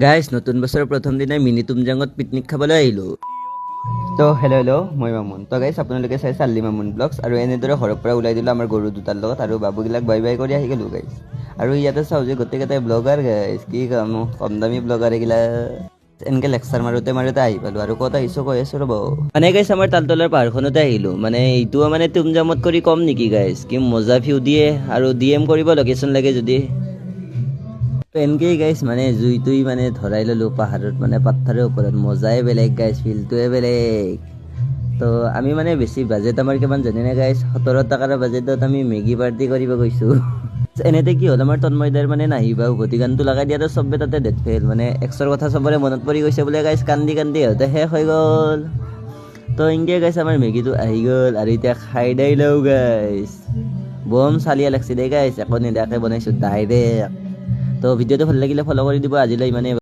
Guys নতুন বছৰৰ প্ৰথম দিনাই মিনি তুমজাঙত পিকনিক খাবলৈ আহিলোঁ। তো হেল্ল' মই মামুন। তো গাইজ আপোনালোকে চাইছে আল্লি মামুন ব্লগছ। আৰু এনেদৰে ঘৰৰ পৰা ওলাই দিলোঁ আমাৰ গৰু দুটাৰ লগত, আৰু বাবুগিলাক বাই বাই কৰি আহি গ'লোঁ গাইজ। আৰু ইয়াতে চাওঁ যে গোটেইকেইটাই ব্লগাৰ গাইজ, কি কম দামী ব্লগাৰ এইগিলা। এনেকৈ লেকচাৰ মাৰোঁতে আহি পালোঁ। আৰু ক'ত আহিছোঁ কৈ আছোঁ ৰ'ব। মানে গাইজ আমাৰ তালতলাৰ পাহাৰখনতে আহিলোঁ। মানে এইটোও মানে তুমজামত কৰি কম নেকি গাইজ, কি মজা ভিউ দিয়ে। আৰু DM কৰিব লোকেশ্যন লাগে যদি। এনেকেই গাইছ মানে জুইটোই মানে ধৰাই ল'লোঁ পাহাৰত, মানে পাথৰৰ ওপৰত। মজাই বেলেগ গাইছ, ফিলটোৱে বেলেগ। তো আমি মানে বেছি বাজেট আমাৰ কিমান জানেনে গাইছ, 17 টকাৰ বাজেটত আমি মেগী পাৰ্টি কৰিব গৈছোঁ। এনেতে কি হ'ল, আমাৰ তন্ময়দাৰ মানে নাহিবা উভতি গানটো লগাই দিয়াতো চবে তাতে ডেট ফেল। মানে এক্সৰ কথা চবৰে মনত পৰি গৈছে বোলে গাইছ, কান্দি কান্দি সিহঁতে শেষ হৈ গ'ল। তো এনেকৈ গাইছ আমাৰ মেগীটো আহি গ'ল, আৰু এতিয়া খাই দাই লওঁ গাইছ। বম চালিয়া লাগছে দেই গাইছ, একো নিদাকৈ বনাইছোঁ ডাইৰেক্ট। তো ভিডিঅ'টো ভাল লাগিলে ফ'ল' কৰি দিব। আজিলৈ ইমানেই।